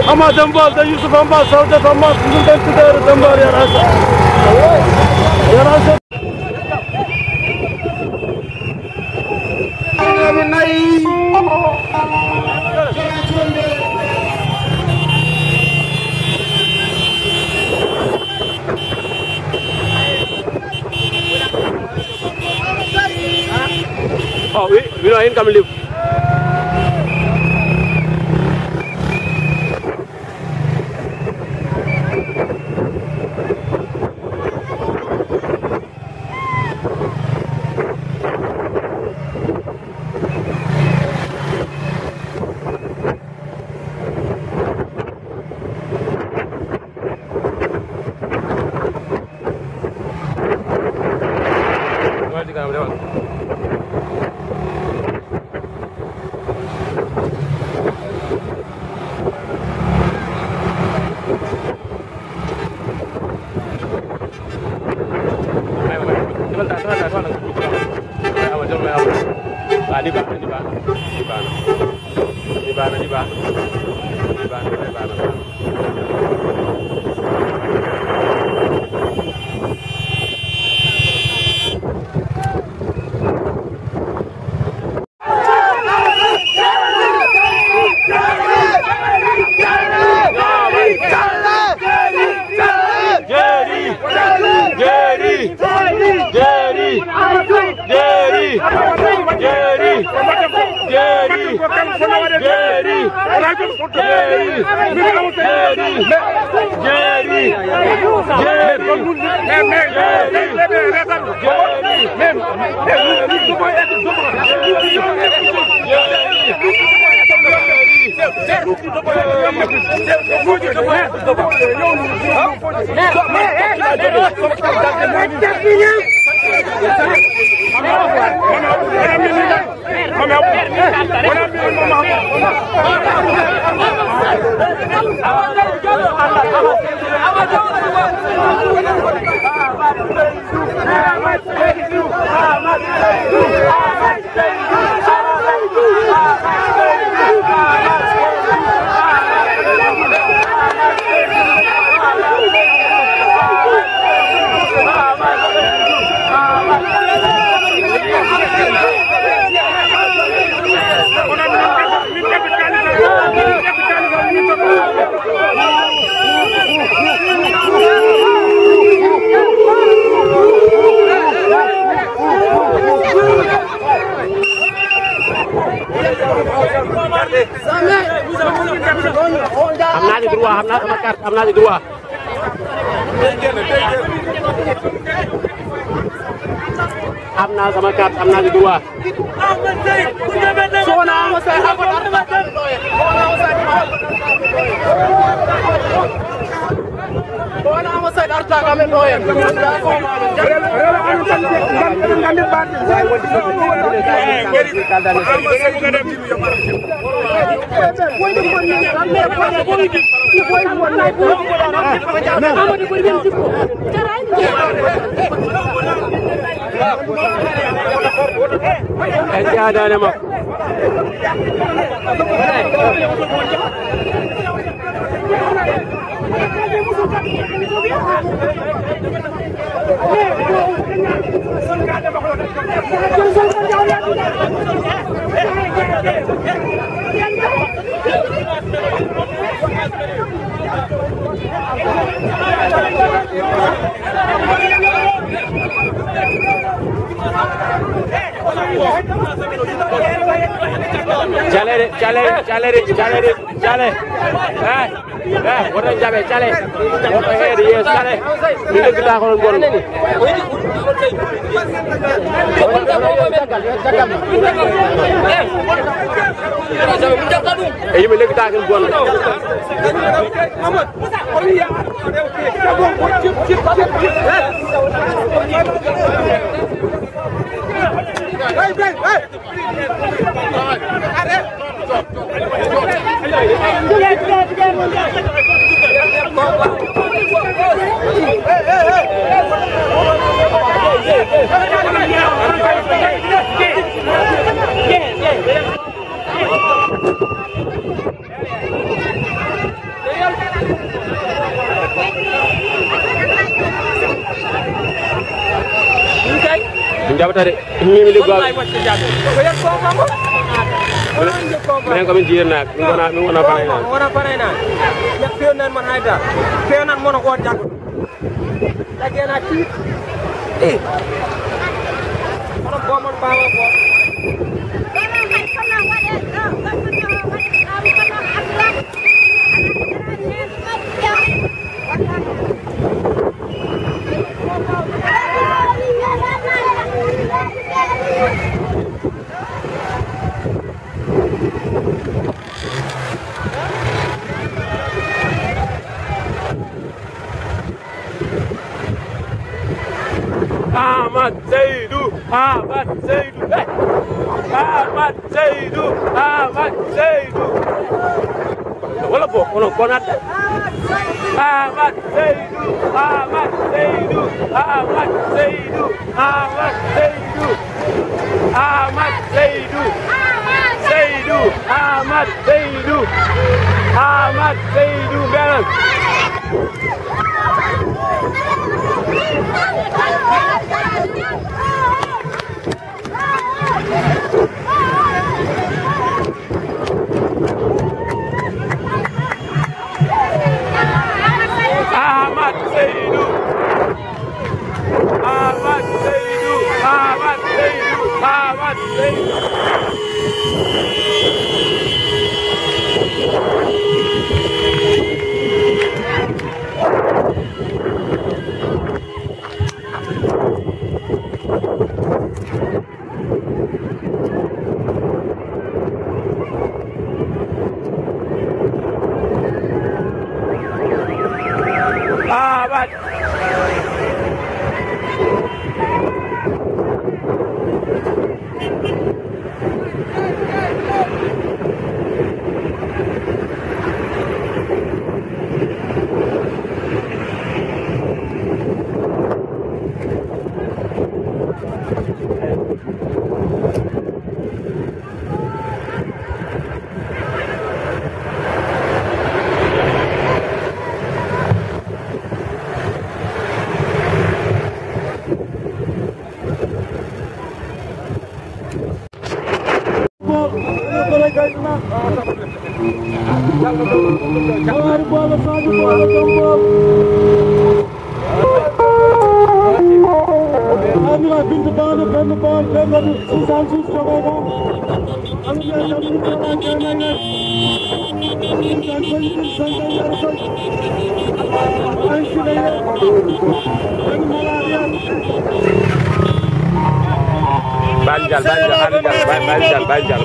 Ama Dembal da Yusuf Amba, Savcı Amba, bundan çıkarı Dembal yarasa. Yarasa. Oh, we are in coming live. Hamna di dua. Hamna sama kat, Hamna di dua. Ada nama. Chale. woto jaɓe cale woto heede yeeso cale mi leggita kono gonno e yimɓe leggitaki gonno jaɓatade mimi liggoɓe minen komin jirnaɓe min wona paraynaɓe pewnan mon hayda pewnan mono ko jaggo dagena tiit ono bomon bawa ko Ahmad Seydou Ahmad Seydou Ahmad Seydou Ahmad Seydou wala bo ono konata Ahmad Seydou Ahmad Seydou Ahmad Seydou Ahmad Seydou Ahmad Seydou Seydou Ahmad Seydou Ahmad Seydou benn Ahmad Seydou Ahmad Seydou Ahmad Seydou Ahmad Seydou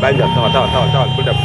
Banjal tawa bul dem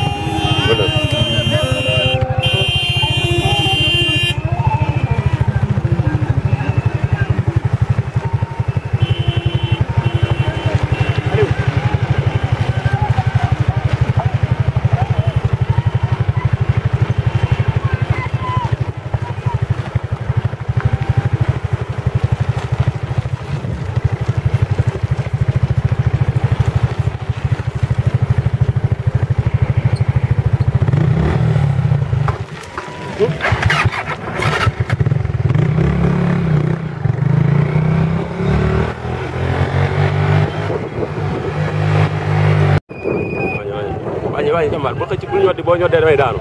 wañi jambal bu xëcc bu ñoddi boo ñoddee damay daanu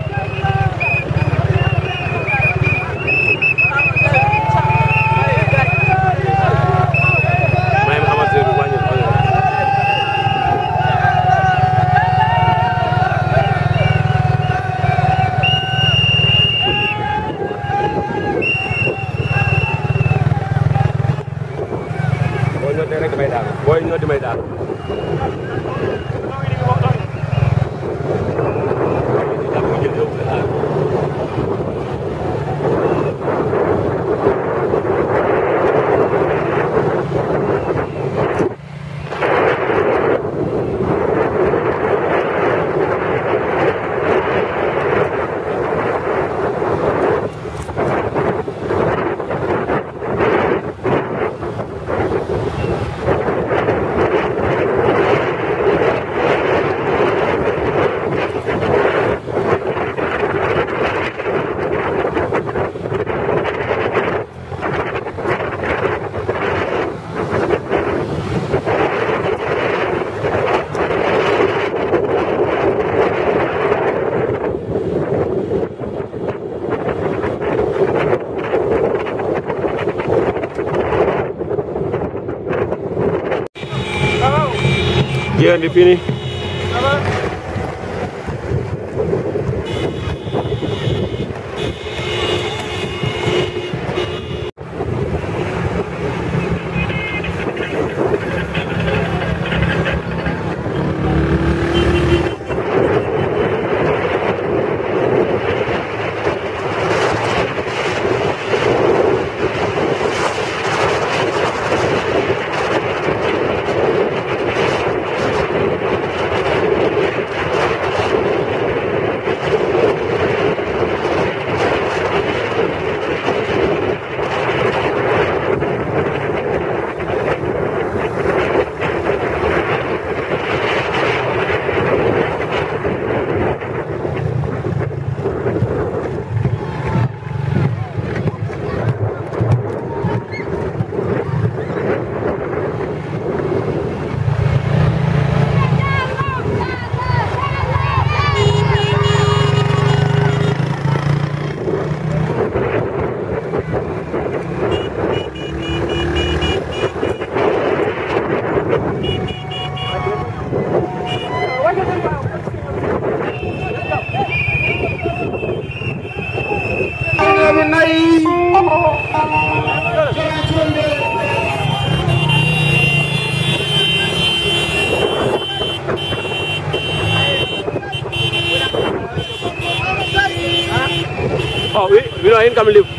may ma amat seedu wañi Jangan di sini. Oh, we know in come live.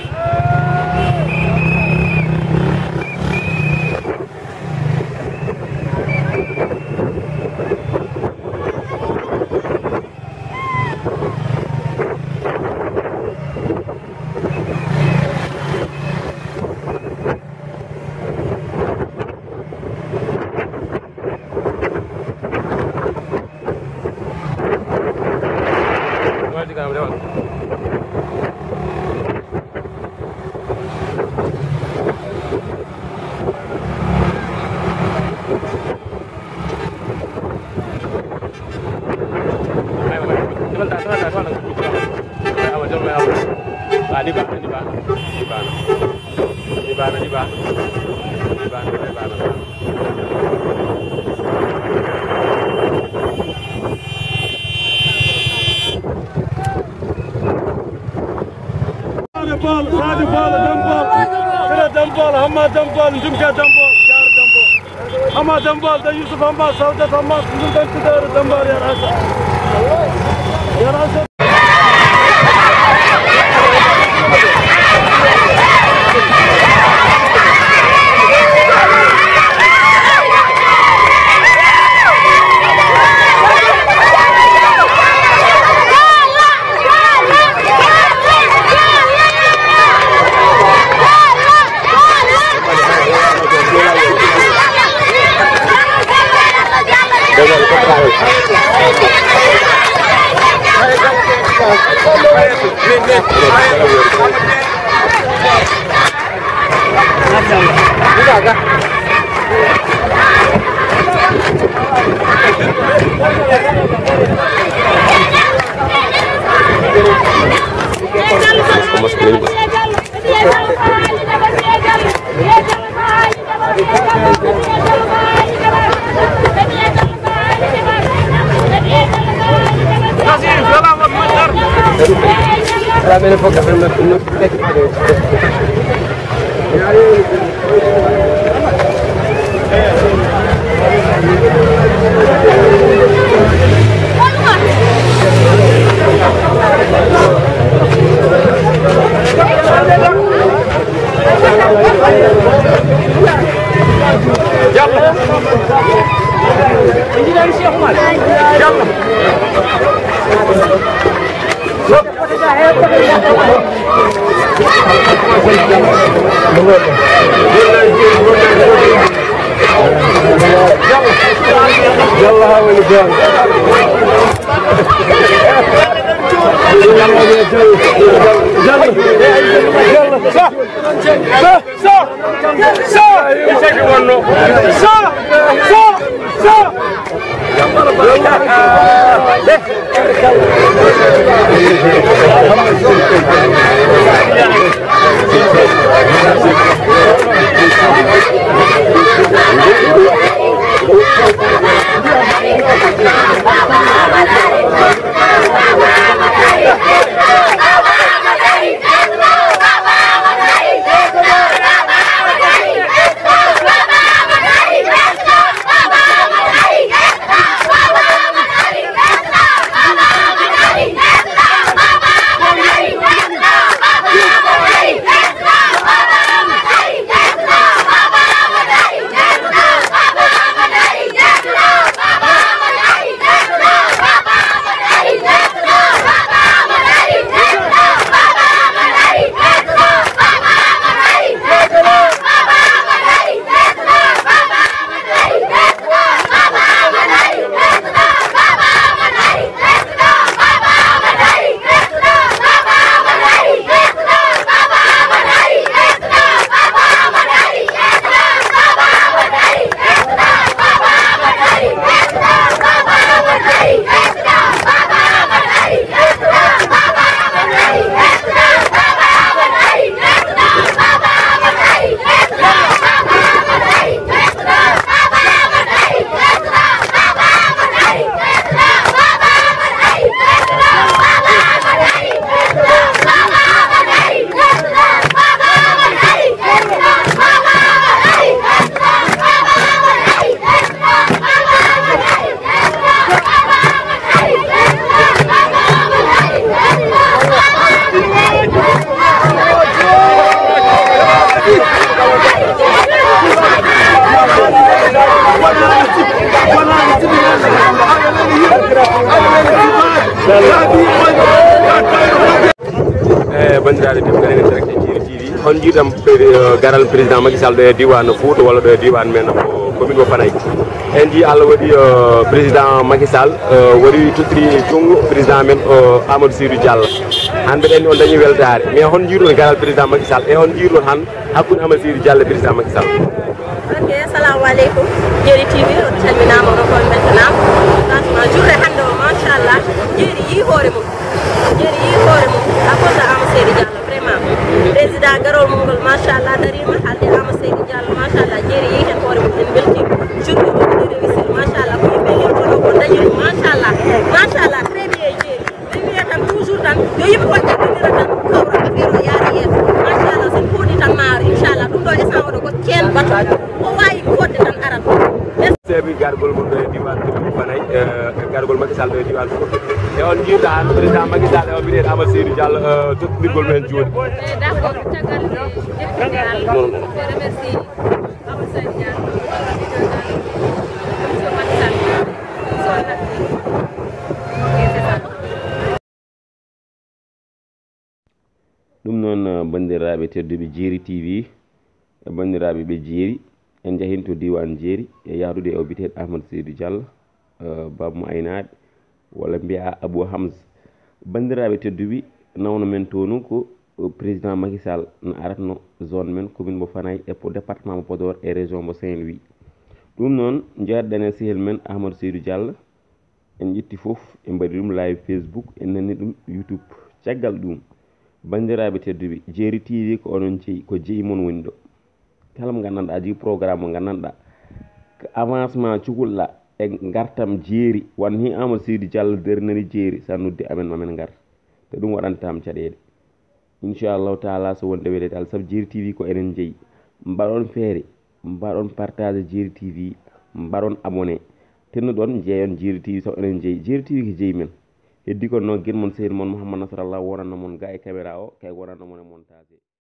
Hama Dambal da Yusuf Hama Savdat Hama Kuzundan Tidar Dambar ya Rasa. Ya Rasa. Meron po kasi bandiraɓe ɓe gaɗen direct Djily TV hon jiiɗam garal président Macky Sall ɗo e diwan Fouta walla ɗo e diwan men commune o Fanaye en ji Allah waɗi président Macky Sall waɗi tottiri junggo président men Amadou Seydou Diallo han mbeɗa andi on dañi weltare mais hon jiiɗon garal président Macky Sall e hon jiiɗon han hakkude Amadou Seydou Diallo e président Macky Sall. Ok, assalamu aleykum Djily TV on calminama onon fof beltanama franchement journée hande o machallah Djily yi hoore mum à cause de Amadou Seydou Diallo vraiment président garol mum ngol machallah darima haalde Amadou Seydou Diallo machallah Djily yi hen hoore mum en beltima journée o waɗi réussir machallah ko yimɓe yettono ko dañi machallah très bien Djily mi wiya tan toujours tan yo yimɓe fo ƴettodira tan kawra affaire o yaara yeeso machallah sen pooɗi tan maaro inchallah ɗum ɗo essence oɗo ko ceen batu o wawi fodde tan arat sebi gargol mon ɗo e diwan Fanaye gargol Macky Sall ɗo e diwan Fouta e on jiiɗa han président Macky Sall e o mbiɗen Amadou Seydou Diallo tottodirgol men jooɗi d'accord caggal deftigal ko remercie Amadou Seydou Diallo so Macky Sall so ɗum noon bandiraɓe tedduɓe Djily TV e bandiraɓe ɓe Djily en jahinto diwan Djily e yahdude o biteɗo Amadou Seydou Diallo babmo aynaɓe walla mbiya Abou Hamza bandiraɓe tedduɓe nawno men tonu ko président Macky Sall no aratno zone men commune mo Fanaye e département mo Podor e région mo Saint-Louis ɗum noon jeerɗen e sehel men Amadou Seydou Diallo en ƴetti foof en mbaɗi ɗum live Facebook en nanni ɗum YouTube caggal ɗum bandiraɓe tedduɓe Djily TV ko onon jeeyi ko jeeyi mon woni ɗo kala mo gandanɗa a jogui programme mo gandanɗa ko avancement cukalɗa e gartam Djily wan hi Amadou Seydou Diallo dernani Djily sa noddi amen mamen gar te ɗum waɗantama caɗele inchallahu taala so wonde weɗede Allah saabu Djily TV ko enen jeeyi mbaɗon feere mbaɗon partage Djily TV mbaron abonné tennuɗon jeeyon Djery TV saw enen jeeyi Djery TV ko jeeyi men heddi kon noon guiɗo moon sehil moon Mouhammad Nasrallah wonanno moon ga e caméra o kay wonanno moon e montage